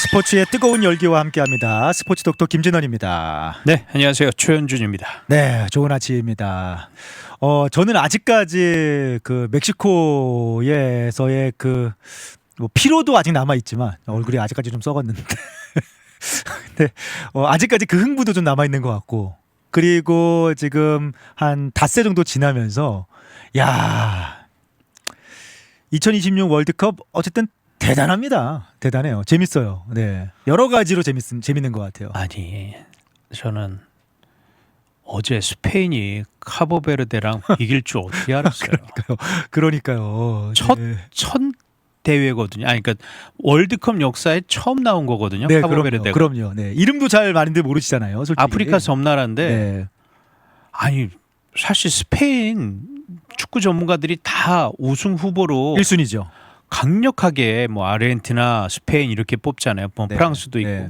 스포츠의 뜨거운 열기와 함께합니다. 스포츠 독터 김진원입니다. 네, 안녕하세요. 최현준입니다. 네, 좋은 아침입니다. 저는 아직까지 그 멕시코에서의 그 뭐 피로도 아직 남아 있지만 얼굴이 아직까지 좀 썩었는데, 근데 아직까지 그 흥부도 좀 남아 있는 것 같고, 그리고 지금 한 닷새 정도 지나면서 야, 2026 월드컵 어쨌든 대단합니다. 대단해요. 재밌어요. 네, 여러 가지로 재밌는 것 같아요. 아니, 저는 어제 스페인이 카보베르데랑 이길 줄 어떻게 알았어요? 그러니까요. 첫 대회거든요. 아니, 그러니까 월드컵 역사에 처음 나온 거거든요. 네, 카보베르데가. 그럼요. 네, 이름도 잘 많은데 모르시잖아요. 솔직히. 아프리카 섬나라인데 네. 아니 사실 스페인 축구 전문가들이 다 우승 후보로 1순위죠. 강력하게 뭐 아르헨티나, 스페인 이렇게 뽑잖아요. 뭐 네. 프랑스도 있고. 네.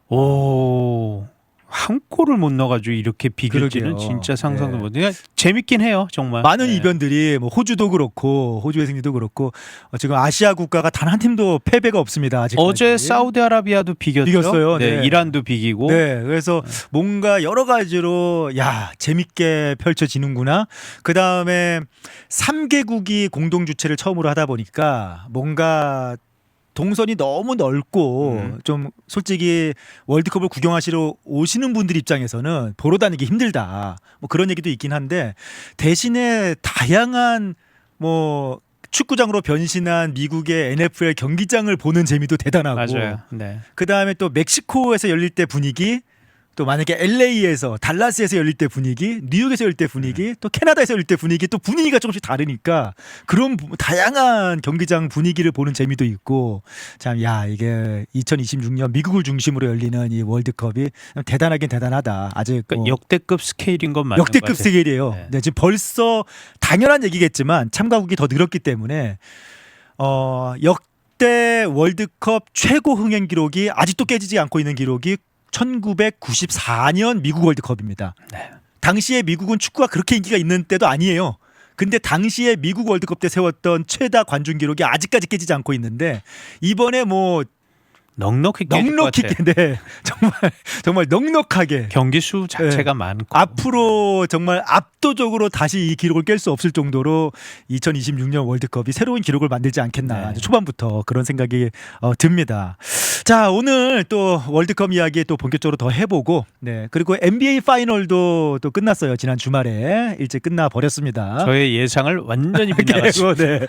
오, 한 골을 못 넣어가지고 이렇게 비길지는 그러게요. 진짜 상상도 네. 못. 그냥 재밌긴 해요, 정말. 많은 네. 이변들이 뭐 호주도 그렇고 호주의 승리도 그렇고 지금 아시아 국가가 단 한 팀도 패배가 없습니다. 아직까지. 어제 사우디아라비아도 비겼죠. 비겼어요. 네, 네. 이란도 비기고. 네, 그래서 뭔가 여러 가지로 야 재밌게 펼쳐지는구나. 그 다음에 3개국이 공동 주최를 처음으로 하다 보니까 뭔가 동선이 너무 넓고 좀 솔직히 월드컵을 구경하시러 오시는 분들 입장에서는 보러 다니기 힘들다. 뭐 그런 얘기도 있긴 한데 대신에 다양한 뭐 축구장으로 변신한 미국의 NFL 경기장을 보는 재미도 대단하고. 맞아요. 네. 그 다음에 또 멕시코에서 열릴 때 분위기, 또 만약에 LA에서 달라스에서 열릴 때 분위기, 뉴욕에서 열릴 때 분위기, 또 캐나다에서 열릴 때 분위기, 또 분위기가 조금씩 다르니까 그런 다양한 경기장 분위기를 보는 재미도 있고, 참 야 이게 2026년 미국을 중심으로 열리는 이 월드컵이 대단하긴 대단하다. 아직 그러니까 역대급 스케일인 건 맞는 것 역대급 같아요. 스케일이에요. 네. 네, 지금 벌써 당연한 얘기겠지만 참가국이 더 늘었기 때문에 역대 월드컵 최고 흥행 기록이 아직도 깨지지 않고 있는 기록이 1994년 미국 월드컵입니다. 네. 당시에 미국은 축구가 그렇게 인기가 있는 때도 아니에요. 근데 당시에 미국 월드컵 때 세웠던 최다 관중 기록이 아직까지 깨지지 않고 있는데 이번에 뭐 넉넉히 깨질 것 넉넉히 같아요. 네, 정말 넉넉하게 경기 수 자체가 많고. 앞으로 정말 압도적으로 다시 이 기록을 깰 수 없을 정도로 2026년 월드컵이 새로운 기록을 만들지 않겠나. 네. 초반부터 그런 생각이 듭니다. 자, 오늘 또 월드컵 이야기 또 본격적으로 더 해보고, 네, 그리고 NBA 파이널도 또 끝났어요. 지난 주말에 일찍 끝나 버렸습니다. 저의 예상을 완전히 빗나갔습니다. 네.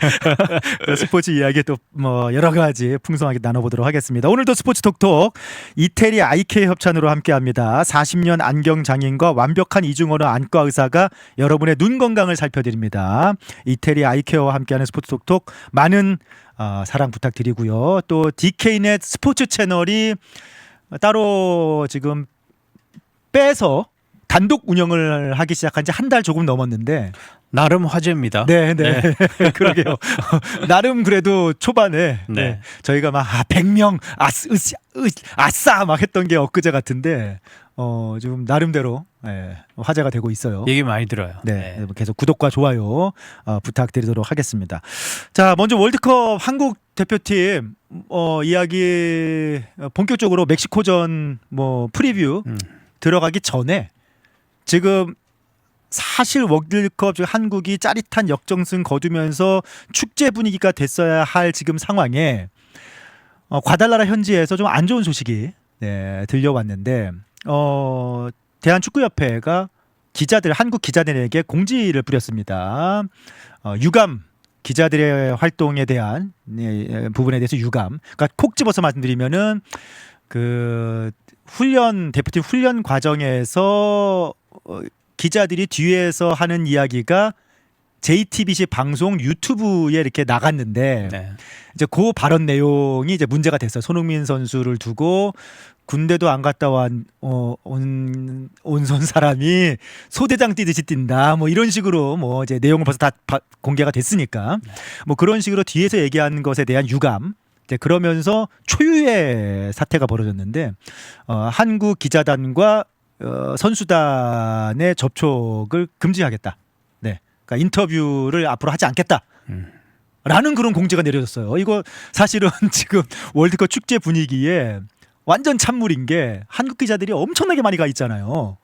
스포츠 이야기 또 뭐 여러 가지 풍성하게 나눠보도록 하겠습니다. 오늘도 스포츠 톡톡 이태리 아이케 협찬으로 함께합니다. 40년 안경 장인과 완벽한 이중 언어 안과 의사가 여러분의 눈 건강을 살펴드립니다. 이태리 아이케어와 함께하는 스포츠 톡톡 많은 사랑 부탁드리고요. 또 DK넷 스포츠 채널이 따로 지금 빼서 단독 운영을 하기 시작한 지 한 달 조금 넘었는데 나름 화제입니다. 네. 그러게요. 나름 그래도 초반에 네. 저희가 막 100명 아싸 막 했던 게 엊그제 같은데 지금 나름대로 화제가 되고 있어요. 얘기 많이 들어요. 네, 계속 구독과 좋아요 부탁드리도록 하겠습니다. 자, 먼저 월드컵 한국 대표팀 이야기 본격적으로 멕시코전 뭐 프리뷰 들어가기 전에 지금 사실 월드컵 한국이 짜릿한 역정승 거두면서 축제 분위기가 됐어야 할 지금 상황에 과달라라 현지에서 좀 안 좋은 소식이 들려왔는데 대한축구협회가 한국 기자들에게 공지를 뿌렸습니다. 유감 기자들의 활동에 대한 부분에 대해서 유감. 그러니까 콕 집어서 말씀드리면은 그 대표팀 훈련 과정에서 기자들이 뒤에서 하는 이야기가 JTBC 방송 유튜브에 이렇게 나갔는데 네. 이제 그 발언 내용이 이제 문제가 됐어요. 손흥민 선수를 두고 군대도 안 갔다 온선 사람이 소대장 뛰듯이 뛴다. 뭐 이런 식으로 뭐 이제 내용을 벌써 다 공개가 됐으니까 뭐 그런 식으로 뒤에서 얘기한 것에 대한 유감. 그러면서 초유의 사태가 벌어졌는데 한국 기자단과 선수단의 접촉을 금지하겠다. 네, 그러니까 인터뷰를 앞으로 하지 않겠다. 라는 그런 공지가 내려졌어요. 이거 사실은 지금 월드컵 축제 분위기에 완전 찬물인 게 한국 기자들이 엄청나게 많이 가 있잖아요.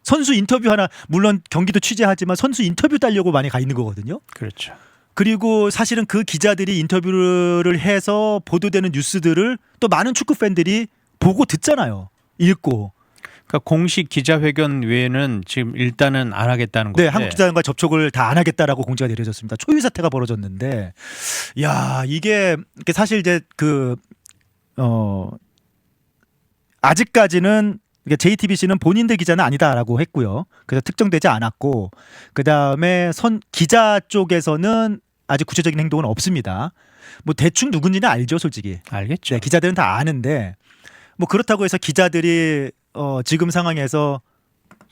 선수 인터뷰 하나, 물론 경기도 취재하지만 선수 인터뷰 따려고 많이 가 있는 거거든요. 그렇죠. 그리고 사실은 그 기자들이 인터뷰를 해서 보도되는 뉴스들을 또 많은 축구 팬들이 보고 듣잖아요. 읽고. 그러니까 공식 기자회견 외에는 지금 일단은 안 하겠다는 네, 건데. 한국 기자들과 접촉을 다 안 하겠다라고 공지가 내려졌습니다. 초유 사태가 벌어졌는데, 야, 이게 사실 이제 아직까지는 JTBC는 본인들 기자는 아니다라고 했고요. 그래서 특정되지 않았고, 그 다음에 기자 쪽에서는 아직 구체적인 행동은 없습니다. 뭐 대충 누군지는 알죠, 솔직히. 알겠죠. 네, 기자들은 다 아는데, 뭐 그렇다고 해서 기자들이 지금 상황에서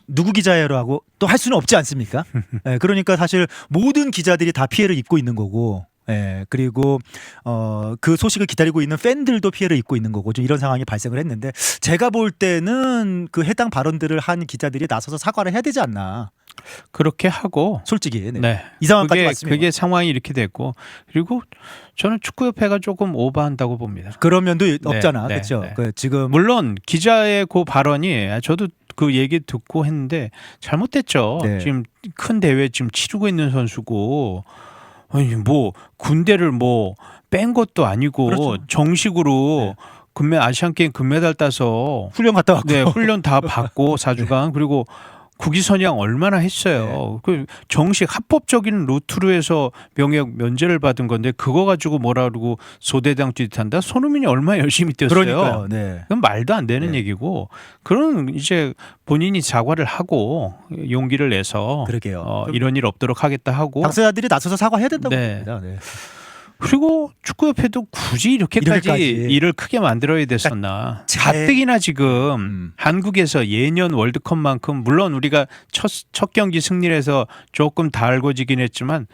누구 기자예요라고 또 할 수는 없지 않습니까? 네, 그러니까 사실 모든 기자들이 다 피해를 입고 있는 거고, 예, 그리고 그 소식을 기다리고 있는 팬들도 피해를 입고 있는 거고, 좀 이런 상황이 발생을 했는데, 제가 볼 때는 그 해당 발언들을 한 기자들이 나서서 사과를 해야 되지 않나. 그렇게 하고 솔직히 네. 네. 이 상황까지 왔으면 그게 상황이 이렇게 됐고, 그리고 저는 축구협회가 조금 오버한다고 봅니다. 그런 면도 없잖아, 네, 그렇죠? 네. 그 지금 물론 기자의 그 발언이 저도 그 얘기 듣고 했는데 잘못됐죠. 네. 지금 큰 대회 지금 치르고 있는 선수고, 아니 뭐 군대를 뭐 뺀 것도 아니고 그렇죠. 정식으로 아시안 게임 금메달 따서 훈련 갔다 왔고, 네, 훈련 다 받고 4주간 그리고 국위선양 얼마나 했어요. 그 정식 합법적인 루트로 해서 명예학 면제를 받은 건데 그거 가지고 뭐라 그러고 소대장 뛰듯한다. 손흥민이 얼마나 열심히 뛰었어요. 그러니까요. 네. 그건 말도 안 되는 네. 얘기고, 그런 이제 본인이 사과를 하고 용기를 내서 그러게요. 이런 일 없도록 하겠다 하고, 당사자들이 나서서 사과해야 된다고 네. 봅니다. 네. 그리고 축구협회도 굳이 이렇게까지 일을 크게 만들어야 됐었나. 가뜩이나 지금 한국에서 예년 월드컵만큼, 물론 우리가 첫 경기 승리를 해서 조금 달궈지긴 했지만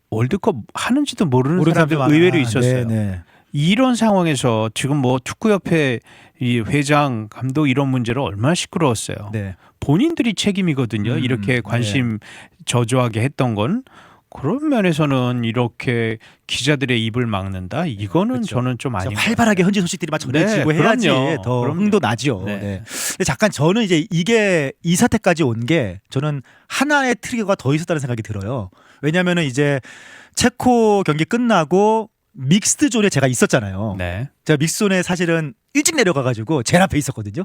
월드컵 하는지도 모르는 사람들 많아. 의외로 있었어요. 네, 네. 이런 상황에서 지금 뭐 축구협회 이 회장, 감독 이런 문제로 얼마나 시끄러웠어요. 네. 본인들이 책임이거든요. 이렇게 관심 저조하게 했던 건. 그런 면에서는 이렇게 기자들의 입을 막는다? 이거는 그렇죠. 저는 좀 아닌 것 같아요. 활발하게 현지 소식들이 막 전해지고 네, 해야지 그럼요. 더 그럼요. 흥도 나죠. 네. 네. 근데 잠깐 저는 이제 이게 이 사태까지 온 게 저는 하나의 트리거가 더 있었다는 생각이 들어요. 왜냐하면은 이제 체코 경기 끝나고 믹스드 존에 제가 있었잖아요. 네. 제가 믹스드 존에 사실은 일찍 내려가가지고 제일 앞에 있었거든요.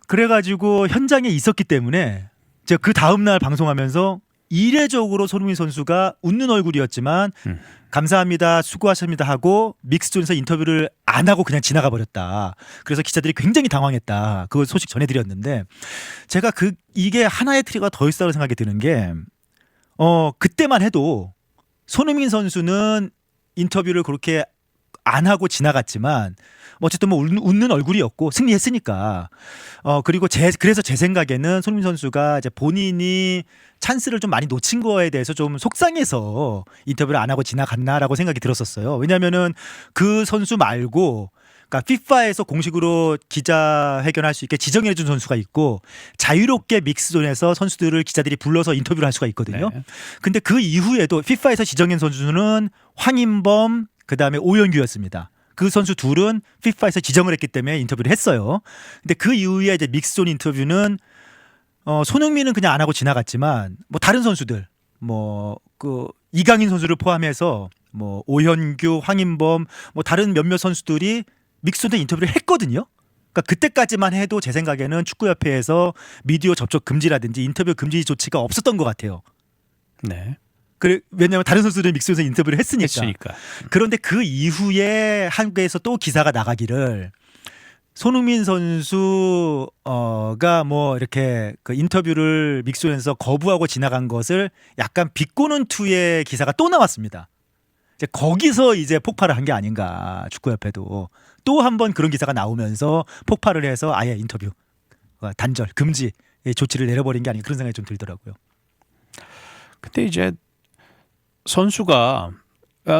그래가지고 현장에 있었기 때문에 제가 그 다음날 방송하면서 이례적으로 손흥민 선수가 웃는 얼굴이었지만 감사합니다, 수고하셨습니다 하고 믹스존에서 인터뷰를 안 하고 그냥 지나가 버렸다. 그래서 기자들이 굉장히 당황했다. 그 소식 전해드렸는데, 제가 이게 하나의 트리가 더 있다고 생각이 드는 게, 그때만 해도 손흥민 선수는 인터뷰를 그렇게 안 하고 지나갔지만 어쨌든 뭐 웃는 얼굴이었고 승리했으니까. 그리고 그래서 제 생각에는 손흥민 선수가 이제 본인이 찬스를 좀 많이 놓친 거에 대해서 좀 속상해서 인터뷰를 안 하고 지나갔나라고 생각이 들었었어요. 왜냐면은 그 선수 말고, 그러니까 FIFA에서 공식으로 기자회견할 수 있게 지정해 준 선수가 있고, 자유롭게 믹스존에서 선수들을 기자들이 불러서 인터뷰를 할 수가 있거든요. 네. 근데 그 이후에도 FIFA에서 지정한 선수는 황인범, 그다음에 오연규였습니다. 그 선수 둘은 FIFA에서 지정을 했기 때문에 인터뷰를 했어요. 근데 그 이후에 이제 믹스존 인터뷰는 손흥민은 그냥 안 하고 지나갔지만, 뭐 다른 선수들, 뭐 그 이강인 선수를 포함해서 뭐 오현규, 황인범, 뭐 다른 몇몇 선수들이 믹스존에 인터뷰를 했거든요. 그러니까 그때까지만 해도 제 생각에는 축구협회에서 미디어 접촉 금지라든지 인터뷰 금지 조치가 없었던 것 같아요. 네. 왜냐하면 다른 선수들은 믹스존에서 인터뷰를 했으니까. 그런데 그 이후에 한국에서 또 기사가 나가기를, 손흥민 선수가 뭐 이렇게 그 인터뷰를 믹스존에서 거부하고 지나간 것을 약간 비꼬는 투의 기사가 또 나왔습니다. 이제 거기서 이제 폭발을 한 게 아닌가, 축구협회도 또 한 번 그런 기사가 나오면서 폭발을 해서 아예 인터뷰 단절 금지 조치를 내려버린 게 아닌가, 그런 생각이 좀 들더라고요. 근데 이제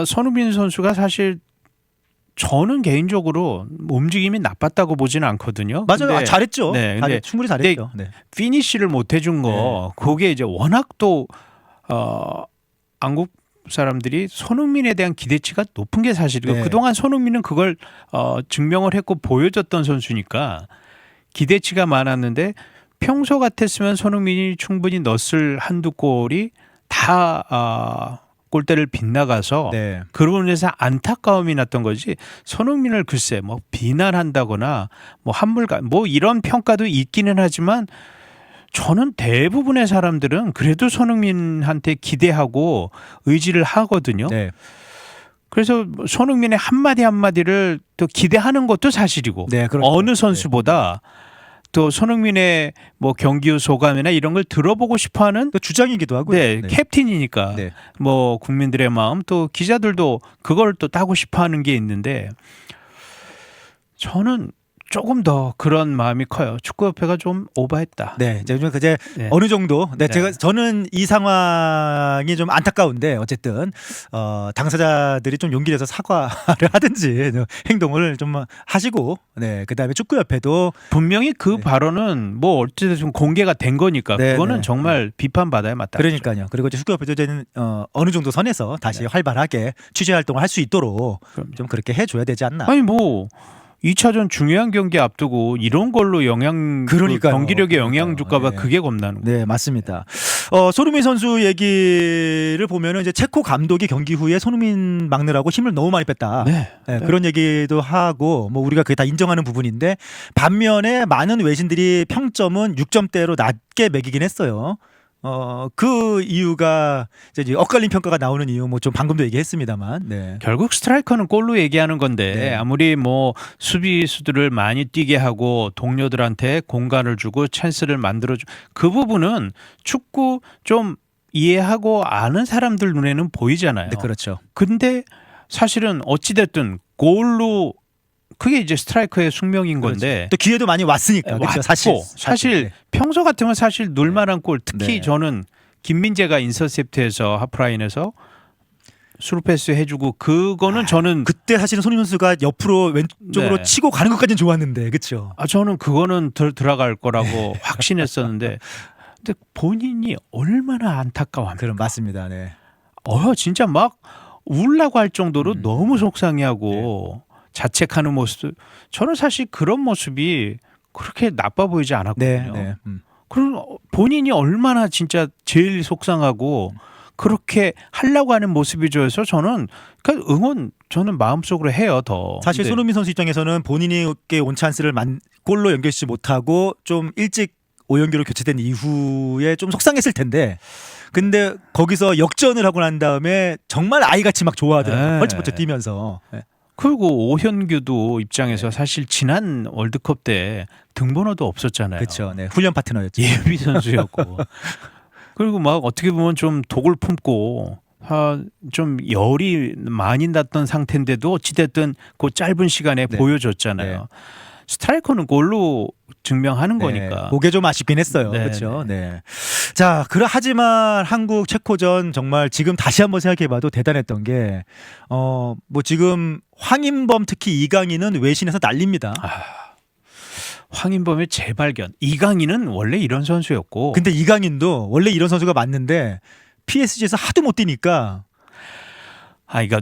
손흥민 선수가 사실 저는 개인적으로 움직임이 나빴다고 보지는 않거든요. 맞아요. 근데, 잘했죠. 네, 근데 충분히 잘했죠. 네. 피니시를 못 해준 거, 그게 이제 워낙 또 사람들이 손흥민에 대한 기대치가 높은 게 사실이고 네. 그동안 손흥민은 그걸 증명을 했고 보여줬던 선수니까 기대치가 많았는데 평소 같았으면 손흥민이 충분히 넣었을 한두 골이 다 골대를 빗나가서 네. 그로 인해서 안타까움이 났던 거지. 손흥민을 글쎄 뭐 비난한다거나 뭐 한물간 뭐 이런 평가도 있기는 하지만 저는 대부분의 사람들은 그래도 손흥민한테 기대하고 의지를 하거든요. 네. 그래서 손흥민의 한마디 한마디를 또 기대하는 것도 사실이고 네, 그렇죠. 어느 선수보다 또 손흥민의 뭐 경기 후 소감이나 이런 걸 들어보고 싶어하는 또 주장이기도 하고요. 네, 캡틴이니까 네. 뭐 국민들의 마음 또 기자들도 그걸 또 따고 싶어하는 게 있는데 저는 조금 더 그런 마음이 커요. 축구협회가 좀 오버했다. 네, 이제 요즘 이제 네. 어느 정도. 네, 네. 저는 이 상황이 좀 안타까운데 어쨌든 당사자들이 좀 용기 내서 사과를 하든지 행동을 좀 하시고, 네, 그다음에 축구협회도 분명히 그 네. 발언은 뭐 어쨌든 좀 공개가 된 거니까 네, 그거는 네. 정말 비판받아야 마땅하죠. 그러니까요. 그리고 이제 축구협회도 이제는 어느 정도 선에서 다시 활발하게 취재 활동을 할 수 있도록 그럼요. 좀 그렇게 해줘야 되지 않나. 아니 뭐 2차전 중요한 경기 앞두고 이런 걸로 그러니까요. 경기력에 영향 줄까 봐 네. 그게 겁나는 거예요. 네, 맞습니다. 손흥민 선수 얘기를 보면은 이제 체코 감독이 경기 후에 손흥민 막느라고 힘을 너무 많이 뺐다. 네. 네, 그런 얘기도 하고 뭐 우리가 그게 다 인정하는 부분인데 반면에 많은 외신들이 평점은 6점대로 낮게 매기긴 했어요. 그 이유가 이제 엇갈린 평가가 나오는 이유 뭐 좀 방금도 얘기했습니다만. 네. 결국 스트라이커는 골로 얘기하는 건데 네. 아무리 뭐 수비수들을 많이 뛰게 하고 동료들한테 공간을 주고 찬스를 만들어주 그 부분은 축구 좀 이해하고 아는 사람들 눈에는 보이잖아요. 네, 그렇죠. 근데 사실은 어찌됐든 골로 그게 이제 스트라이커의 숙명인 건데 또 기회도 많이 왔으니까. 그렇죠. 사실. 네. 평소 같으면 사실 넣을만한 골 특히 네. 저는 김민재가 인터셉트에서 하프라인에서 스루패스 해주고 그거는 저는 그때 사실은 손흥민 선수가 옆으로 왼쪽으로 네. 치고 가는 것까지는 좋았는데, 그렇죠. 저는 그거는 들어갈 거라고 확신했었는데 근데 본인이 얼마나 안타까워합니까? 그럼 맞습니다. 네. 진짜 막 울라고 할 정도로 너무 속상해하고 자책하는 모습. 저는 사실 그런 모습이 그렇게 나빠 보이지 네. 않았거든요. 네. 그럼 본인이 얼마나 진짜 제일 속상하고 그렇게 하려고 하는 모습이 좋아서 저는 그러니까 응원 저는 마음속으로 해요 더. 사실 근데 손흥민 선수 입장에서는 본인에게 온 찬스를 골로 연결시키지 못하고 좀 일찍 오연규로 교체된 이후에 좀 속상했을 텐데 근데 거기서 역전을 하고 난 다음에 정말 아이같이 막 좋아하더라고요. 네. 펄쩍펄쩍 뛰면서. 네. 그리고 오현규도 입장에서 사실 지난 월드컵 때 등번호도 없었잖아요. 그렇죠. 네. 훈련 파트너였죠. 예비 선수였고 그리고 막 어떻게 보면 좀 독을 품고 좀 열이 많이 났던 상태인데도 어찌됐든 그 짧은 시간에 네. 보여줬잖아요. 네. 스트라이커는 골로 증명하는 네. 거니까. 그게 좀 아쉽긴 했어요. 네, 그렇죠. 네. 자, 하지만 한국 체코전 정말 지금 다시 한번 생각해봐도 대단했던 게 뭐 지금 황인범 특히 이강인은 외신에서 난립니다. 황인범의 재발견. 이강인은 원래 이런 선수였고. 근데 이강인도 원래 이런 선수가 맞는데 PSG에서 하도 못 뛰니까 그러니까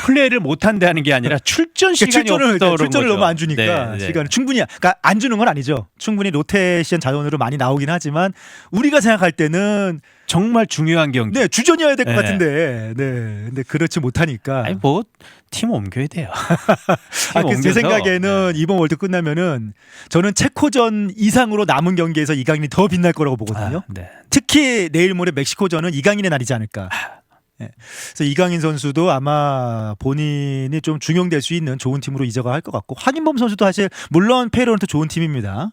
플레이를 못 한다는 게 아니라 출전 시간이 없다 출전을 너무 안 주니까 시간을 충분히 그러니까 안 주는 건 아니죠. 충분히 로테이션 자원으로 많이 나오긴 하지만 우리가 생각할 때는 정말 중요한 경기. 네, 주전이어야 될 것 네. 같은데. 네. 근데 그렇지 못하니까. 아니 뭐 팀 옮겨야 돼요. 그래서 제 생각에는 이번 월드 끝나면은 저는 체코전 이상으로 남은 경기에서 이강인이 더 빛날 거라고 보거든요. 네. 특히 내일 모레 멕시코전은 이강인의 날이지 않을까. 네. 그래서 이강인 선수도 아마 본인이 좀 중용될 수 있는 좋은 팀으로 이적을 할 것 같고 황인범 선수도 사실 물론 페이로는 좋은 팀입니다.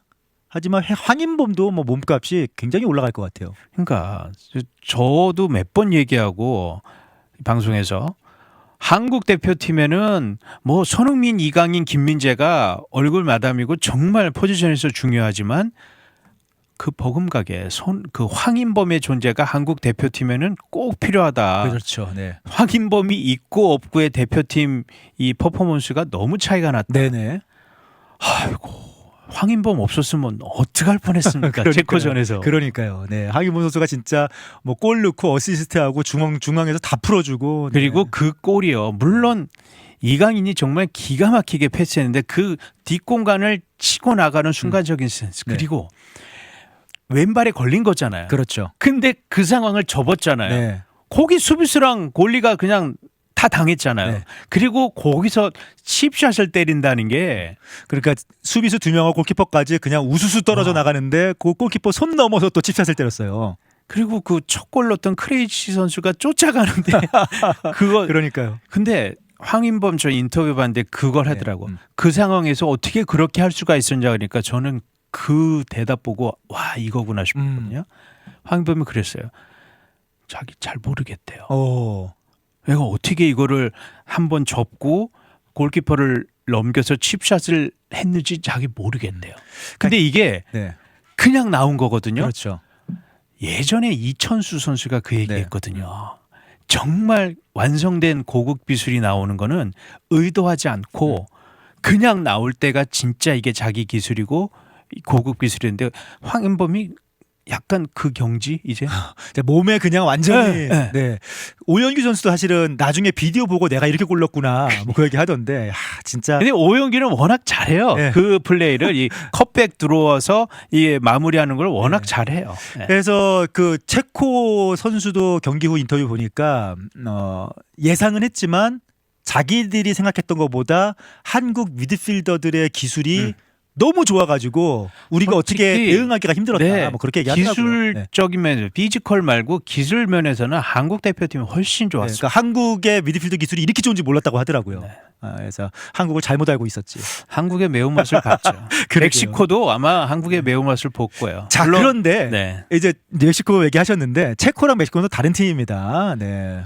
하지만 황인범도 뭐 몸값이 굉장히 올라갈 것 같아요. 그러니까 저도 몇 번 얘기하고 방송에서 한국 대표팀에는 뭐 손흥민, 이강인, 김민재가 얼굴 마담이고 정말 포지션에서 중요하지만 그 버금가게 그 황인범의 존재가 한국 대표팀에는 꼭 필요하다. 그렇죠. 네. 황인범이 있고 없고의 대표팀 이 퍼포먼스가 너무 차이가 났다. 네네. 아이고 황인범 없었으면 어떡할 뻔했습니까? 그러니까요. 체코전에서. 그러니까요. 네, 황인범 선수가 진짜 뭐 골 넣고 어시스트하고 중앙에서 다 풀어주고. 그리고 네. 그 골이요. 물론 이강인이 정말 기가 막히게 패스했는데 그 뒷공간을 치고 나가는 순간적인 센스. 네. 그리고 왼발에 걸린 거잖아요. 그렇죠. 근데 그 상황을 접었잖아요. 네. 거기 수비수랑 골리가 그냥 다 당했잖아요. 네. 그리고 거기서 칩샷을 때린다는 게 그러니까 수비수 2명하고 골키퍼까지 그냥 우수수 떨어져 나가는데 그 골키퍼 손 넘어서 또 칩샷을 때렸어요. 그리고 그 첫 골 넣었던 크레이치 선수가 쫓아가는데 그거 그러니까요. 근데 황인범 저 인터뷰 봤는데 그걸 하더라고. 그 상황에서 어떻게 그렇게 할 수가 있었냐 그러니까 저는 그 대답 보고 와 이거구나 싶거든요. 황인범이 그랬어요. 자기 잘 모르겠대요. 내가 어떻게 이거를 한번 접고 골키퍼를 넘겨서 칩샷을 했는지 자기 모르겠대요. 근데 이게 네. 그냥 나온 거거든요. 그렇죠. 예전에 이천수 선수가 그 얘기했거든요. 정말 완성된 고급 기술이 나오는 거는 의도하지 않고 그냥 나올 때가 진짜 이게 자기 기술이고 고급 기술인데 황인범이 약간 그 경지 이제 몸에 그냥 완전히 네. 네. 오연규 선수도 사실은 나중에 비디오 보고 내가 이렇게 골 넣었구나 뭐 그 얘기 하던데 진짜 근데 오영기는 워낙 잘해요. 네. 그 플레이를 이 컵백 들어와서 이 마무리하는 걸 워낙 잘해요. 네. 그래서 그 체코 선수도 경기 후 인터뷰 보니까 예상은 했지만 자기들이 생각했던 것보다 한국 미드필더들의 기술이 너무 좋아가지고 우리가 어떻게 대응하기가 힘들었다. 네. 뭐 그렇게 얘기하더라고요. 기술적인 면, 피지컬 말고 기술 면에서는 한국 대표팀이 훨씬 좋았어요. 그러니까 한국의 미드필더 기술이 이렇게 좋은지 몰랐다고 하더라고요. 네. 그래서 한국을 잘못 알고 있었지. 한국의 매운맛을 봤죠. 멕시코도 아마 한국의 매운맛을 볼 거예요. 자, 물론, 그런데 네. 이제 멕시코 얘기하셨는데 체코랑 멕시코는 또 다른 팀입니다. 네.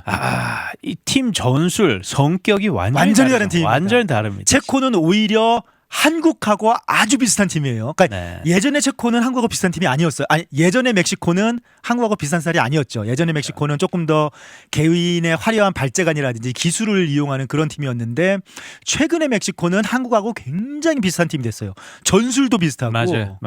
이 팀 전술 성격이 완전히 다른 팀입니다. 완전히 다릅니다. 체코는 오히려 한국하고 아주 비슷한 팀이에요. 그러니까 네. 예전에 체코는 한국하고 비슷한 팀이 아니었어요. 아니, 예전에 멕시코는 한국하고 비슷한 쌀이 아니었죠. 예전에 멕시코는 조금 더 개인의 화려한 발재간이라든지 기술을 이용하는 그런 팀이었는데 최근에 멕시코는 한국하고 굉장히 비슷한 팀이 됐어요. 전술도 비슷하고 맞아요.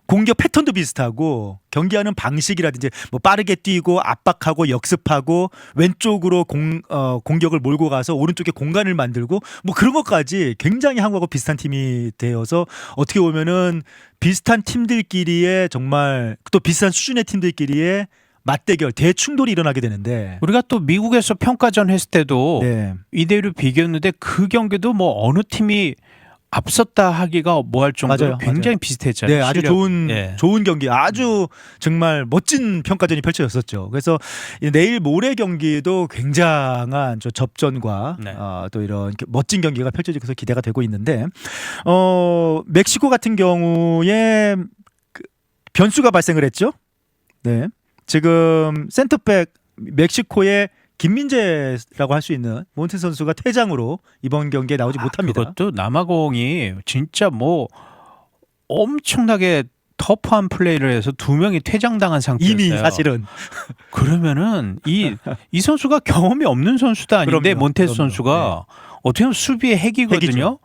공격 패턴도 비슷하고 경기하는 방식이라든지 뭐 빠르게 뛰고 압박하고 역습하고 왼쪽으로 공격을 몰고 가서 오른쪽에 공간을 만들고 뭐 그런 것까지 굉장히 한국하고 비슷한 팀이 되어서 어떻게 보면은 비슷한 팀들끼리의 정말 또 비슷한 수준의 팀들끼리의 맞대결, 대충돌이 일어나게 되는데 우리가 또 미국에서 평가전 했을 때도 네. 이대로 비겼는데 그 경기도 뭐 어느 팀이 앞섰다 하기가 뭐할 정도로 맞아요, 굉장히 맞아요. 비슷했잖아요. 네, 아주 실력. 좋은 경기, 아주 정말 멋진 평가전이 펼쳐졌었죠. 그래서 내일 모레 경기도 굉장한 저 접전과 네. 또 이런 멋진 경기가 펼쳐져서 기대가 되고 있는데, 멕시코 같은 경우에 그 변수가 발생을 했죠. 네, 지금 센터백 멕시코의 김민재라고 할 수 있는 몬테 선수가 퇴장으로 이번 경기에 나오지 못합니다. 그것도 남아공이 진짜 뭐 엄청나게 터프한 플레이를 해서 두 명이 퇴장당한 상태였어요. 이미 사실은 그러면은 이 선수가 경험이 없는 선수도 아닌데 그럼요, 몬테스 그럼요. 선수가 어떻게 보면 수비의 핵이거든요. 핵이죠.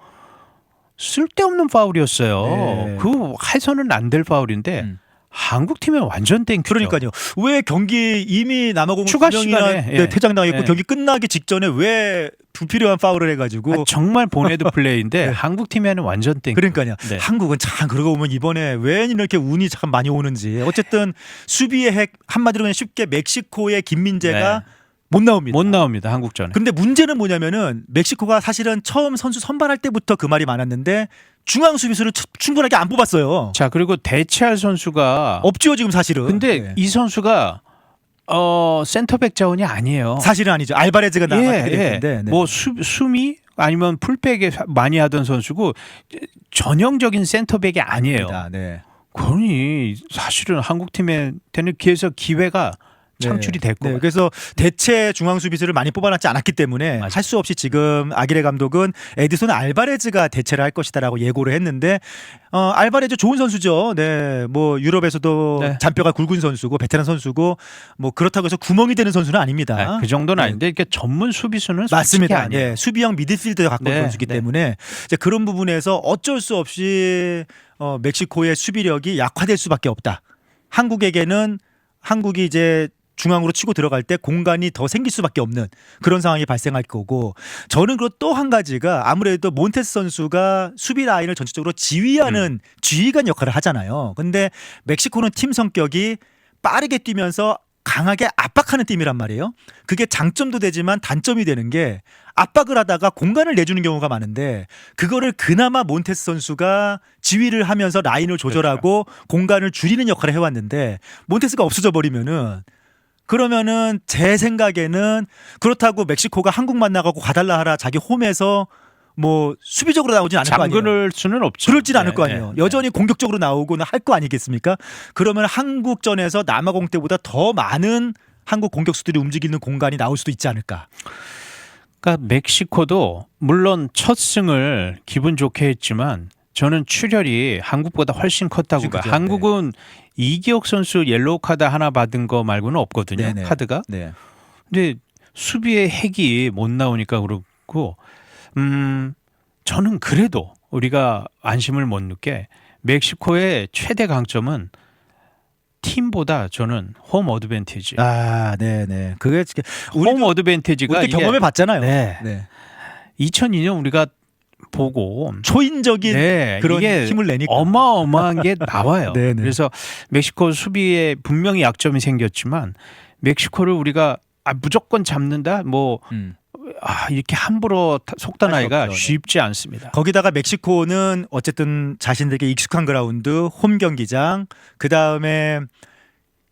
쓸데없는 파울이었어요. 네. 그 해서는 안 될 파울인데 한국 팀은 완전 땡큐죠. 그러니까요. 왜 경기 이미 남아공 추가 두 명이나 시간에, 예. 퇴장당했고 예. 경기 끝나기 직전에 왜 불필요한 파울을 해가지고 정말 보네드 플레이인데 네. 한국 팀에는 완전 땡큐. 그러니까요. 네. 한국은 참 그러고 보면 이번에 왜 이렇게 운이 참 많이 오는지 어쨌든 수비의 핵 한마디로 그냥 쉽게 멕시코의 김민재가 네. 못 나옵니다. 못 나옵니다 한국전에. 근데 문제는 뭐냐면은 멕시코가 사실은 처음 선수 선발할 때부터 그 말이 많았는데 중앙 수비수를 충분하게 안 뽑았어요. 자 그리고 대체할 선수가 없죠 지금 사실은. 근데 네. 이 선수가 센터백 자원이 아니에요. 사실은 아니죠. 알바레즈가 나왔기 때문에. 네. 뭐 수미 아니면 풀백에 많이 하던 선수고 전형적인 센터백이 아니에요. 네. 그러니 사실은 한국 팀에 되는 기회가 창출이 됐고. 네, 그래서 대체 중앙 수비수를 많이 뽑아놨지 않았기 때문에 맞아요. 할 수 없이 지금 아기레 감독은 에디손 알바레즈가 대체를 할 것이다라고 예고를 했는데 알바레즈 좋은 선수죠. 네, 뭐 유럽에서도 네. 잔뼈가 굵은 선수고 베테랑 선수고 뭐 그렇다고 해서 구멍이 되는 선수는 아닙니다. 그 정도는 네. 아닌데 이렇게 전문 수비수는 솔직히 맞습니다. 아니에요. 네, 수비형 미드필더에 가까운 네, 선수기 네. 때문에 이제 그런 부분에서 어쩔 수 없이 멕시코의 수비력이 약화될 수밖에 없다. 한국이 이제 중앙으로 치고 들어갈 때 공간이 더 생길 수밖에 없는 그런 상황이 발생할 거고 저는 그 또 한 가지가 아무래도 몬테스 선수가 수비 라인을 전체적으로 지휘하는 지휘관 역할을 하잖아요. 근데 멕시코는 팀 성격이 빠르게 뛰면서 강하게 압박하는 팀이란 말이에요. 그게 장점도 되지만 단점이 되는 게 압박을 하다가 공간을 내주는 경우가 많은데 그거를 그나마 몬테스 선수가 지휘를 하면서 라인을 조절하고 공간을 줄이는 역할을 해왔는데 몬테스가 없어져 버리면은 그러면은 제 생각에는 그렇다고 멕시코가 한국 만나가고 과달라하라 자기 홈에서 뭐 수비적으로 나오진 않을 거 아니에요. 잠그를 수는 없죠. 그럴진 않을 네, 거 아니에요. 네, 여전히 공격적으로 나오고는 할 거 아니겠습니까? 그러면 한국전에서 남아공 때보다 더 많은 한국 공격수들이 움직이는 공간이 나올 수도 있지 않을까. 그러니까 멕시코도 물론 첫 승을 기분 좋게 했지만 저는 출혈이 한국보다 훨씬 컸다고 훨씬 봐요. 크죠. 한국은 이기혁 선수 옐로우 카드 하나 받은 거 말고는 없거든요. 네네. 카드가. 네. 근데 수비의 핵이 못 나오니까 그렇고 저는 그래도 우리가 안심을 못 느껴 멕시코의 최대 강점은 팀보다 저는 홈 어드밴티지. 아, 네네. 그게 홈 어드밴티지가 우리도 경험해 봤잖아요. 네. 네. 2002년 우리가 보고 초인적인 네, 그런 이게 힘을 내니까. 어마어마한 게 나와요. 네네. 그래서 멕시코 수비에 분명히 약점이 생겼지만 멕시코를 우리가 무조건 잡는다 뭐 이렇게 함부로 속단하기가 없죠. 네. 쉽지 않습니다. 거기다가 멕시코는 어쨌든 자신들에게 익숙한 그라운드, 홈 경기장, 그 다음에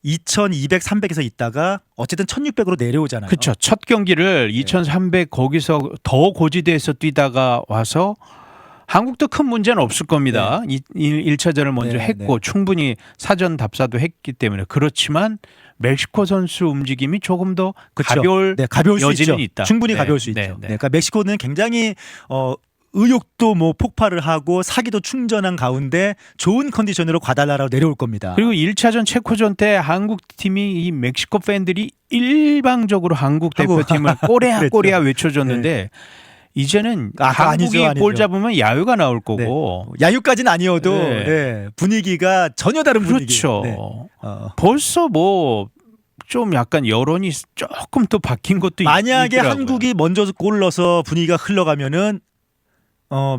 2200, 300에서 있다가 어쨌든 1600으로 내려오잖아요. 그렇죠. 첫 경기를 2300 거기서 더 고지대에서 뛰다가 와서 한국도 큰 문제는 없을 겁니다. 1차전을 먼저 네, 했고 충분히 사전 답사도 했기 때문에 그렇지만 멕시코 선수 움직임이 조금 더 그렇죠. 가벼울 수 여지는 있죠. 있다. 충분히 네, 가벼울 수 네, 있죠. 네. 그러니까 멕시코는 굉장히 의욕도 뭐 폭발을 하고 사기도 충전한 가운데 좋은 컨디션으로 과달라로 내려올 겁니다. 그리고 1차전 체코전 때 한국 팀이 이 멕시코 팬들이 일방적으로 한국 대표팀을 꼬레아 그랬죠. 꼬레아 외쳐줬는데 이제는 아까 한국이 아니죠. 골 잡으면 야유가 나올 거고 야유까지는 아니어도 네. 네, 분위기가 전혀 다른 분위기. 그렇죠. 네. 벌써 뭐 좀 약간 여론이 조금 또 바뀐 것도 만약에 있더라고요. 한국이 먼저 골 넣어서 분위기가 흘러가면은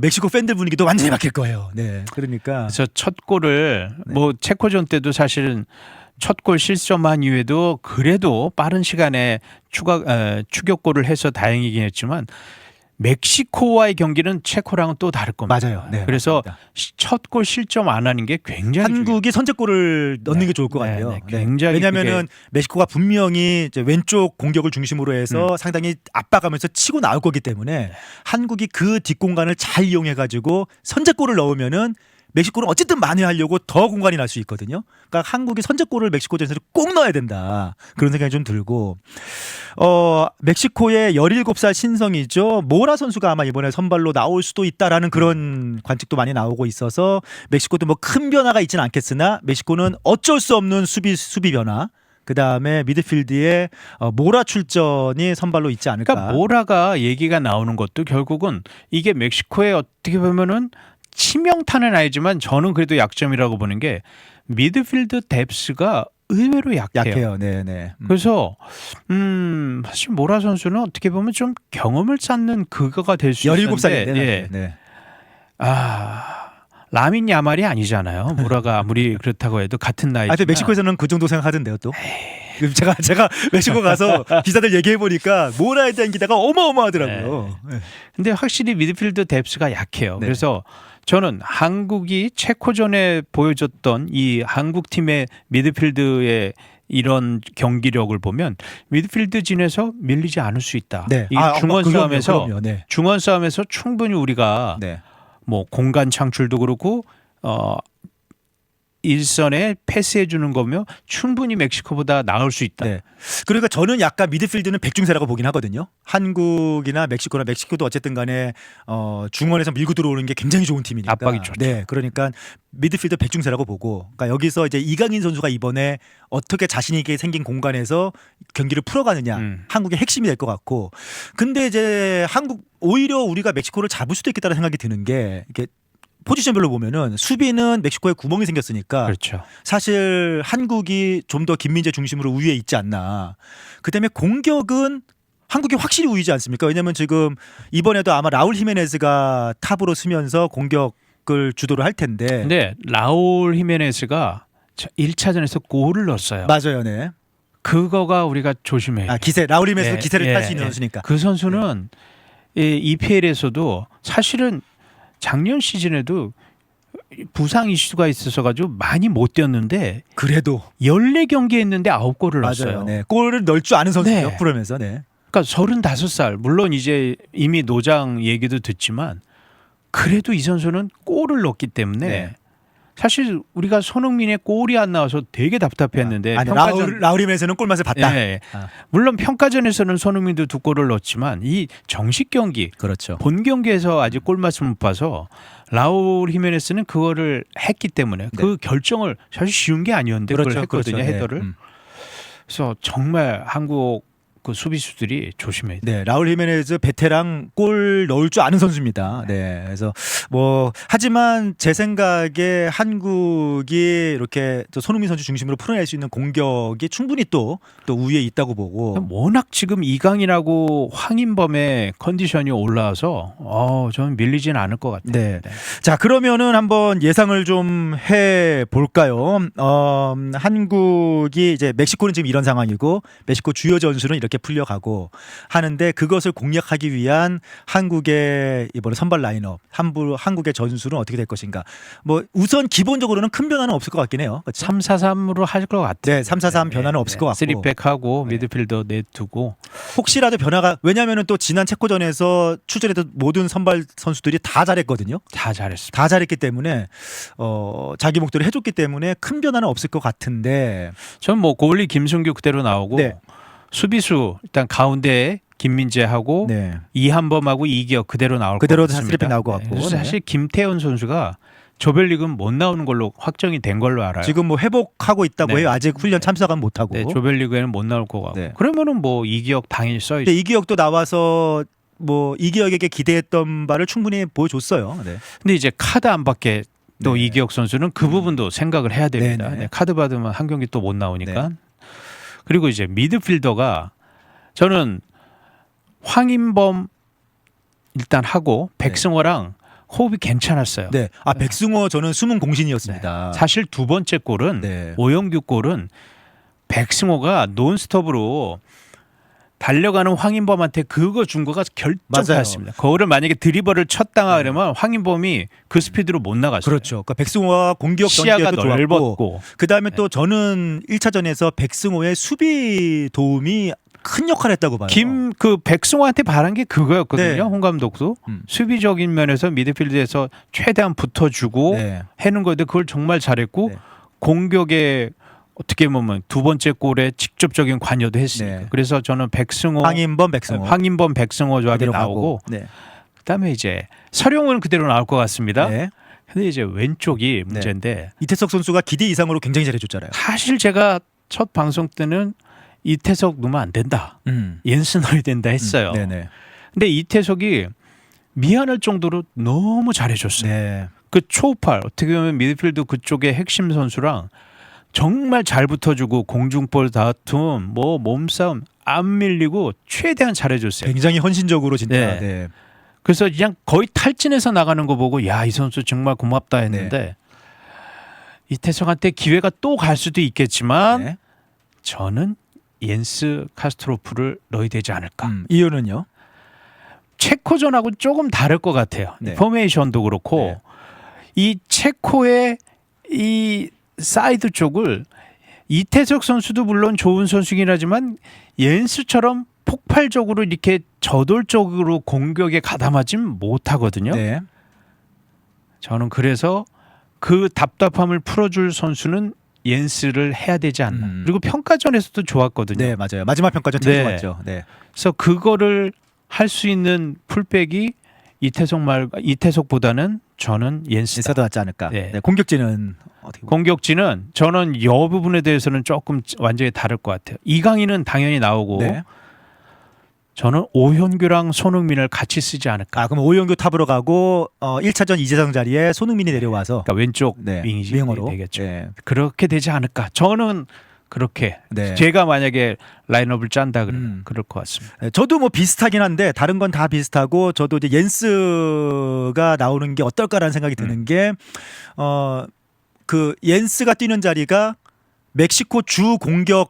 멕시코 팬들 분위기도 완전히 바뀔 거예요. 네, 그러니까 그래서 첫 골을 뭐 체코전 때도 사실은 첫 골 실점한 이후에도 그래도 빠른 시간에 추격골을 해서 다행이긴 했지만 멕시코와의 경기는 체코랑은 또 다를 겁니다. 맞아요. 네, 그래서 맞습니다. 첫 골 실점 안 하는 게 굉장히 한국이 선제골을 넣는 네. 게 좋을 것 네, 같아요. 네, 굉장히 왜냐하면은 멕시코가 분명히 이제 왼쪽 공격을 중심으로 해서 상당히 압박하면서 치고 나올 거기 때문에 한국이 그 뒷공간을 잘 이용해 가지고 선제골을 넣으면은 멕시코는 어쨌든 만회하려고 더 공간이 날 수 있거든요. 그러니까 한국이 선제골을 멕시코전에서 꼭 넣어야 된다. 그런 생각이 좀 들고 멕시코의 17살 신성이죠. 모라 선수가 아마 이번에 선발로 나올 수도 있다라는 그런 관측도 많이 나오고 있어서 멕시코도 뭐 큰 변화가 있지는 않겠으나 멕시코는 어쩔 수 없는 수비 변화. 그 다음에 미드필드에 모라 출전이 선발로 있지 않을까. 그러니까 모라가 얘기가 나오는 것도 결국은 이게 멕시코의 어떻게 보면은 치명타는 아니지만 저는 그래도 약점이라고 보는 게 미드필드 뎁스가 의외로 약해요. 네네. 그래서 사실 모라 선수는 어떻게 보면 좀 경험을 쌓는 그거가 될 수 있는데 17살인데. 예. 네. 라민 야말이 아니잖아요. 모라가 아무리 그렇다고 해도 같은 나이지만. 하여튼 멕시코에서는 그 정도 생각하던데요 또. 제가 멕시코 가서 기사들 얘기해 보니까 모라에 대한 기대가 어마어마하더라고요. 네. 근데 확실히 미드필드 뎁스가 약해요. 네. 그래서 저는 한국이 체코전에 보여줬던 이 한국 팀의 미드필드의 이런 경기력을 보면 미드필드 진에서 밀리지 않을 수 있다. 네. 이 중원 싸움에서 그럼요. 네. 중원 싸움에서 충분히 우리가 네. 뭐 공간 창출도 그렇고 일선에 패스해 주는 거며 충분히 멕시코보다 나을 수 있다. 네. 그러니까 저는 약간 미드필드는 백중세라고 보긴 하거든요. 한국이나 멕시코나 멕시코도 어쨌든 간에 중원에서 밀고 들어오는 게 굉장히 좋은 팀이니까. 압박이 좋죠. 네. 그러니까 미드필드 백중세라고 보고. 그러니까 여기서 이제 이강인 선수가 이번에 어떻게 자신 있게 생긴 공간에서 경기를 풀어가느냐. 한국의 핵심이 될 것 같고. 근데 이제 오히려 우리가 멕시코를 잡을 수도 있겠다는 생각이 드는 게 이게 포지션별로 보면은 수비는 멕시코에 구멍이 생겼으니까 그렇죠. 사실 한국이 좀 더 김민재 중심으로 우위에 있지 않나. 그다음에 공격은 한국이 확실히 우위지 않습니까? 왜냐하면 지금 이번에도 아마 라울 히메네즈가 탑으로 쓰면서 공격을 주도를 할 텐데. 근데 라울 히메네스가 1차전에서 골을 넣었어요. 맞아요, 네. 그거가 우리가 조심해야 돼요. 기세 라울 히메네즈 예, 기세를 예, 탈 수 있는 예. 선수니까. 그 선수는 EPL에서도 사실은 작년 시즌에도 부상 이슈가 있어서 가지고 많이 못 뛰었는데 그래도 14경기 했는데 9골을 넣었어요. 맞아요. 네. 골을 넣을 줄 아는 선수예요. 네. 프로면서. 네. 그러니까 35살 물론 이제 이미 노장 얘기도 듣지만 그래도 이 선수는 골을 넣었기 때문에 네. 사실 우리가 손흥민의 골이 안 나와서 되게 답답했는데 아니, 라울 히메네즈는 골맛을 봤다. 예. 아. 물론 평가전에서는 손흥민도 2골을 넣었지만 이 정식 경기 그렇죠. 본 경기에서 아직 골맛을 못 봐서 라울 히메네스는 그거를 했기 때문에 그 결정을 사실 쉬운 게 아니었는데 그걸 했거든요. 그렇죠. 헤더를. 네. 그래서 정말 한국 그 수비수들이 조심해야 돼요. 네, 라울 히메네즈 베테랑 골 넣을 줄 아는 선수입니다. 네, 그래서 뭐 하지만 제 생각에 한국이 이렇게 또 손흥민 선수 중심으로 풀어낼 수 있는 공격이 충분히 또 우위에 있다고 보고. 워낙 지금 이강인하고 황인범의 컨디션이 올라와서 저는 밀리지는 않을 것 같아요. 네. 자, 그러면은 한번 예상을 좀 해 볼까요? 한국이 이제 멕시코는 지금 이런 상황이고 멕시코 주요 전술은 이렇게 풀려가고 하는데 그것을 공략하기 위한 한국의 이번에 선발 라인업, 한국의 전술은 어떻게 될 것인가? 뭐 우선 기본적으로는 큰 변화는 없을 것 같긴 해요. 3-4-3으로 할 것 같아요. 네, 3-4-3 변화는 없을 것 같고. 3백하고 미드필더 넷두고 혹시라도 변화가 왜냐하면은 또 지난 체코전에서 출전했던 모든 선발 선수들이 다 잘했거든요. 다 잘했습니다. 다 잘했기 때문에 자기 목표를 해줬기 때문에 큰 변화는 없을 것 같은데. 전 뭐 고을리 김승규 그대로 나오고 네. 수비수 일단 가운데에 김민재하고 네. 이한범하고 이기혁 그대로 나올 것 그대로 같습니다. 스리백 나올 것 같고. 그래서 네. 사실 김태현 선수가 조별리그는 못 나오는 걸로 확정이 된 걸로 알아요. 지금 뭐 회복하고 있다고 네. 해요. 아직 훈련 참석은 못 하고. 네, 조별리그에는 못 나올 것 같고. 네. 그러면은 뭐 이기혁 당연히 써야죠. 근데 이기혁도 나와서 뭐 이기혁에게 기대했던 바를 충분히 보여줬어요. 네. 근데 이제 카드 안 받게 또 네. 이기혁 선수는 그 부분도 생각을 해야 됩니다. 네네. 네, 카드 받으면 한 경기 또 못 나오니까. 네. 그리고 이제 미드필더가 저는 황인범 일단 하고 백승호랑 호흡이 괜찮았어요. 네. 백승호 저는 숨은 공신이었습니다. 사실 두 번째 골은 네. 오영규 골은 백승호가 논스톱으로 달려가는 황인범한테 그거 준 거가 결정타였습니다. 그거를 만약에 드리블을 쳤다가 그러면 황인범이 그 스피드로 못 나갔어요. 그렇죠. 그러니까 백승호와 공격 시야가 전개도 좋았고 넓었고. 그다음에 또 저는 1차전에서 백승호의 수비 도움이 큰 역할을 했다고 봐요. 그 백승호한테 바란 게 그거였거든요. 네. 홍 감독도 수비적인 면에서 미드필드에서 최대한 붙어주고 네. 해는 건데 그걸 정말 잘했고 네. 공격에 어떻게 보면 두 번째 골에 직접적인 관여도 했으니까. 네. 그래서 저는 백승호, 황인범, 백승호. 황인범, 백승호 조합이 그대로 나오고 가고. 네. 그다음에 이제 서령은 그대로 나올 것 같습니다. 네. 근데 이제 왼쪽이 문제인데 이태석 선수가 기대 이상으로 굉장히 잘해줬잖아요. 사실 제가 첫 방송 때는 이태석 넣으면 안 된다. 옌스 넣어야 된다 했어요. 네네. 근데 이태석이 미안할 정도로 너무 잘해줬어요. 네. 그 초우팔 어떻게 보면 미드필드 그쪽의 핵심 선수랑 정말 잘 붙어주고 공중볼 다툼 뭐 몸싸움 안 밀리고 최대한 잘해줬어요. 굉장히 헌신적으로 진짜. 네. 네. 그래서 그냥 거의 탈진해서 나가는 거 보고 야, 이 선수 정말 고맙다 했는데 이태석한테 기회가 또 갈 수도 있겠지만 네. 저는 옌스 카스트로프를 넣어야 되지 않을까. 이유는요? 체코전하고 조금 다를 것 같아요. 네. 포메이션도 그렇고 네. 이 체코의 이 사이드 쪽을 이태석 선수도 물론 좋은 선수긴 하지만 옌스처럼 폭발적으로 이렇게 저돌적으로 공격에 가담하진 못하거든요. 네. 저는 그래서 그 답답함을 풀어줄 선수는 옌스를 해야 되지 않나. 그리고 평가전에서도 좋았거든요. 네, 맞아요. 마지막 평가전 되게 네. 좋았죠. 네. 그래서 그거를 할 수 있는 풀백이 이태석보다는 저는 옌스다. 있어도 낫지 않을까. 네. 네, 공격진은 어떻게 보면 공격진은 저는 이 부분에 대해서는 조금 완전히 다를 것 같아요. 이강인은 당연히 나오고 네. 저는 오현규랑 손흥민을 같이 쓰지 않을까. 아, 그럼 오영규 탑으로 가고 1차전 이재성 자리에 손흥민이 내려와서 그러니까 왼쪽 네, 윙이 윙어로 되겠죠. 네. 그렇게 되지 않을까. 저는 그렇게 네. 제가 만약에 라인업을 짠다 그러면 그럴 것 같습니다. 네, 저도 뭐 비슷하긴 한데 다른 건 다 비슷하고 저도 이제 옌스가 나오는 게 어떨까라는 생각이 드는 게 그 옌스가 뛰는 자리가 멕시코 주 공격의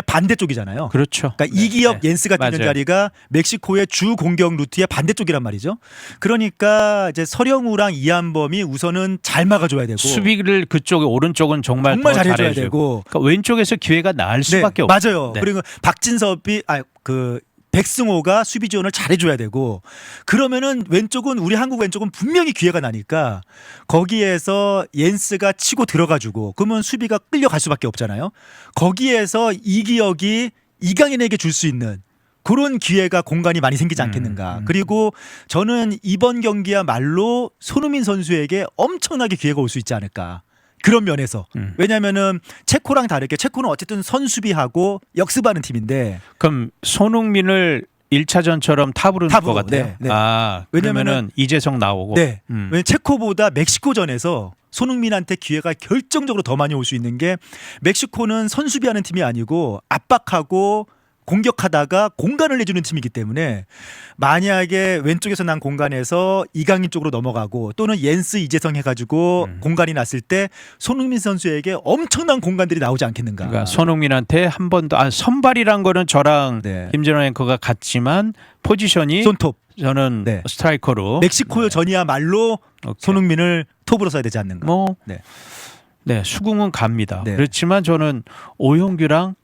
반대쪽이잖아요. 그렇죠. 그러니까 이기혁 옌스가 뛰는 맞아요. 자리가 멕시코의 주 공격 루트의 반대쪽이란 말이죠. 그러니까 이제 서령우랑 이한범이 우선은 잘 막아줘야 되고 수비를 그쪽에 오른쪽은 정말 더 잘해줘야 잘해주고. 되고 그러니까 왼쪽에서 기회가 나을 수밖에 없어요. 맞아요. 네. 그리고 박진섭이 그 백승호가 수비 지원을 잘해줘야 되고 그러면은 왼쪽은 우리 한국 왼쪽은 분명히 기회가 나니까 거기에서 옌스가 치고 들어가주고 그러면 수비가 끌려갈 수밖에 없잖아요. 거기에서 이기혁이 이강인에게 줄 수 있는 그런 기회가 공간이 많이 생기지 않겠는가. 그리고 저는 이번 경기야말로 손흥민 선수에게 엄청나게 기회가 올 수 있지 않을까. 그런 면에서 왜냐하면은 체코랑 다르게 체코는 어쨌든 선수비하고 역습하는 팀인데 그럼 손흥민을 1차전처럼 탑으로 넣을 것 같아요. 네, 네. 아, 왜냐면은 이재성 나오고. 네. 왜냐면 체코보다 멕시코전에서 손흥민한테 기회가 결정적으로 더 많이 올 수 있는 게 멕시코는 선수비하는 팀이 아니고 압박하고 공격하다가 공간을 내주는 팀이기 때문에 만약에 왼쪽에서 난 공간에서 이강인 쪽으로 넘어가고 또는 옌스 이재성 해가지고 공간이 났을 때 손흥민 선수에게 엄청난 공간들이 나오지 않겠는가. 그러니까 손흥민한테 한 번 더 선발이란 거는 저랑 네. 김진원 앵커가 같지만 포지션이 손톱. 저는 네. 스트라이커로 멕시코 전이야말로 오케이. 손흥민을 톱으로 써야 되지 않는가. 뭐 네. 네, 수긍은 갑니다. 네. 그렇지만 저는 오형규랑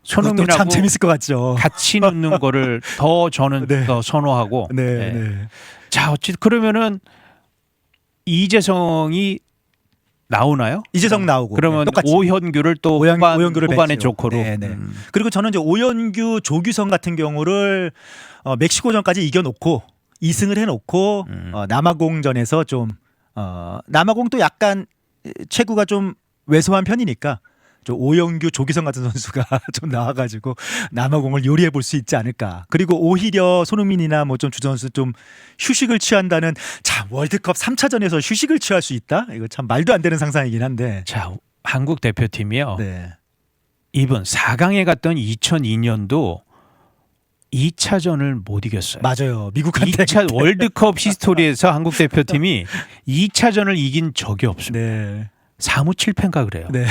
그것도 참 손흥민하고 재밌을 것 같죠. 같이 넣는 거를 더 저는 네. 더 선호하고. 네, 네. 네. 자, 어찌 그러면은 이재성이 나오나요? 이재성 나오고 그러면 네, 똑같이. 오현규를 또 오현규를 후반의 벤치로. 조커로. 네, 네. 그리고 저는 이제 오현규, 조규성 같은 경우를 멕시코전까지 이겨놓고 2승을 해놓고 남아공전에서 좀 남아공도 약간 체구가 좀 왜소한 편이니까 좀 오영규, 조규성 같은 선수가 좀 나와가지고 남아공을 요리해 볼 수 있지 않을까. 그리고 오히려 손흥민이나 뭐 좀 주전수 좀 휴식을 취한다는 자 월드컵 3차전에서 휴식을 취할 수 있다. 이거 참 말도 안 되는 상상이긴 한데. 자, 한국 대표팀이요. 네. 이번 4강에 갔던 2002년도 2차전을 못 이겼어요. 맞아요. 미국한테. 2차 월드컵 히스토리에서 한국 대표팀이 2차전을 이긴 적이 없습니다. 네. 사무 7패인가 그래요. 네.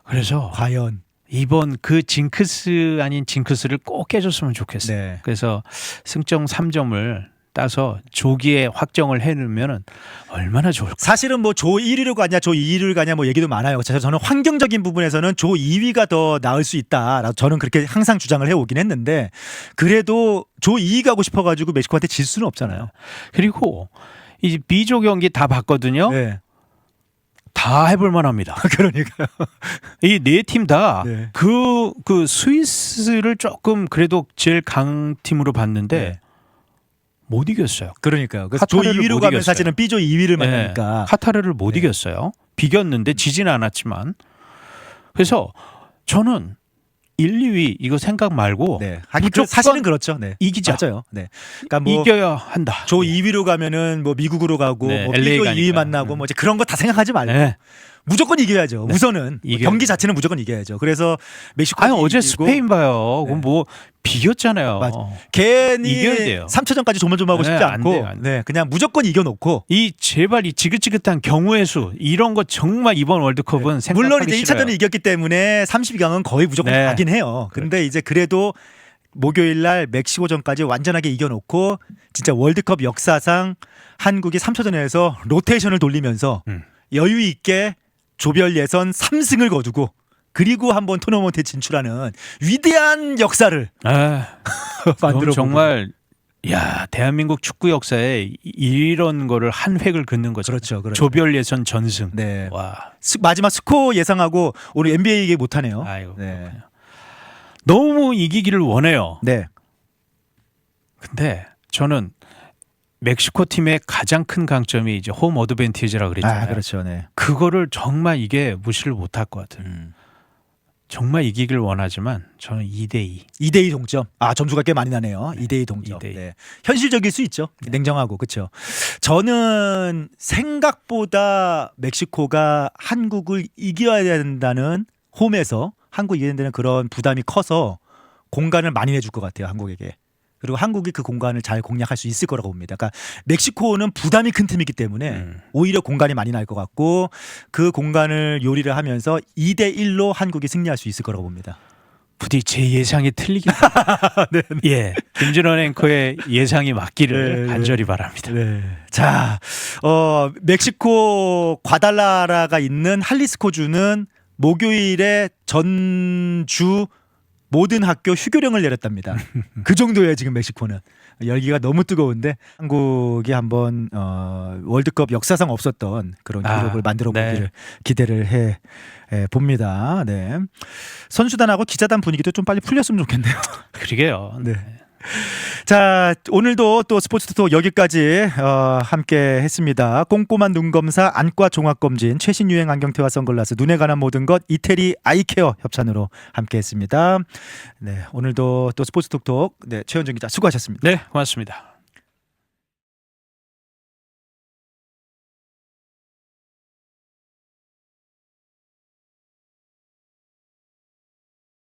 그래서 과연. 이번 그 징크스 아닌 징크스를 꼭 깨줬으면 좋겠어요. 네. 그래서 승점 3점을 따서 조기에 확정을 해놓으면 얼마나 좋을까. 사실은 뭐 조 1위로 가냐 조 2위를 가냐 뭐 얘기도 많아요. 저는 환경적인 부분에서는 조 2위가 더 나을 수 있다. 저는 그렇게 항상 주장을 해오긴 했는데 그래도 조 2위 가고 싶어가지고 멕시코한테 질 수는 없잖아요. 그리고 이 B조 경기 다 봤거든요. 네. 다 해볼 만합니다. 그러니까요. 이 네 팀 다 네. 그 스위스를 조금 그래도 제일 강팀으로 봤는데 네. 못 이겼어요. 그러니까요. 그래서 조 카타르를 2위로 못 가면 이겼어요. 사실은 B조 2위를 만나니까. 카타르를 못 네. 이겼어요. 비겼는데 지지는 않았지만. 그래서 저는 1, 2위 이거 생각 말고 네. 하긴 무조건 사실은 그렇죠. 네. 이기자. 맞아요. 네. 그러니까 뭐 이겨야 한다. 조 2위로 가면은 뭐 미국으로 가고 네, 뭐 LA B조 가니까. 2위 만나고 뭐 이제 그런 거 다 생각하지 말고 네. 무조건 이겨야죠. 우선은 이겨야 경기 자체는 무조건 이겨야죠. 그래서 멕시코 아니 어제 스페인 봐요. 그럼 뭐 비겼잖아요. 맞- 괜히 이겨야 돼요. 3차전까지 조마조마하고 싶지 네, 안 않고 돼요, 안 돼요. 네, 그냥 무조건 이겨놓고 이 제발 이 지긋지긋한 경우의 수 이런 거 정말 이번 월드컵은 생각하기 물론 이제 싫어요. 1차전을 이겼기 때문에 32강은 거의 무조건 네. 가긴 해요. 근데 이제 그래도 목요일 날 멕시코전까지 완전하게 이겨놓고 진짜 월드컵 역사상 한국이 3차전에서 로테이션을 돌리면서 여유 있게 조별 예선 3승을 거두고 그리고 한번 토너먼트에 진출하는 위대한 역사를 아, 만들어 정말 야, 대한민국 축구 역사에 이런 거를 한 획을 긋는 거죠. 그렇죠. 조별 예선 전승. 네. 와. 마지막 스코어 예상하고 오늘 NBA 얘기 못 하네요. 아이고. 네. 그렇군요. 너무 이기기를 원해요. 네. 근데 저는 멕시코 팀의 가장 큰 강점이 이제 홈 어드밴티지라 그랬잖아요. 그렇죠. 네. 그거를 정말 이게 무시를 못할 것 같아요. 음. 정말 이기길 원하지만 저는 2대2. 2대2 동점. 점수가 꽤 많이 나네요. 2대2 동점. 2대2. 네. 현실적일 수 있죠. 냉정하고 그렇죠. 저는 생각보다 멕시코가 한국을 이겨야 된다는 홈에서 한국 이겨야 된다는 그런 부담이 커서 공간을 많이 내줄 것 같아요. 한국에게. 그리고 한국이 그 공간을 잘 공략할 수 있을 거라고 봅니다. 그러니까 멕시코는 부담이 큰 팀이기 때문에 오히려 공간이 많이 날 것 같고 그 공간을 요리를 하면서 2대1로 한국이 승리할 수 있을 거라고 봅니다. 부디 제 예상이 틀리길. 네. 예, 김준원 앵커의 예상이 맞기를 네, 간절히 바랍니다. 네. 자, 멕시코 과달라라가 있는 할리스코주는 목요일에 전주 모든 학교 휴교령을 내렸답니다. 그 정도예요 지금 멕시코는. 열기가 너무 뜨거운데 한국이 한번 월드컵 역사상 없었던 그런 기록을 만들어 보기를 기대를 해 봅니다. 네. 선수단하고 기자단 분위기도 좀 빨리 풀렸으면 좋겠네요. 그러게요. 네. 자, 오늘도 또 스포츠 토크 여기까지 함께 했습니다. 꼼꼼한 눈 검사, 안과 종합 검진, 최신 유행 안경테와 선글라스, 눈에 관한 모든 것 이태리 아이케어 협찬으로 함께 했습니다. 네, 오늘도 또 스포츠 톡톡 최현정 기자 수고하셨습니다. 네, 고맙습니다.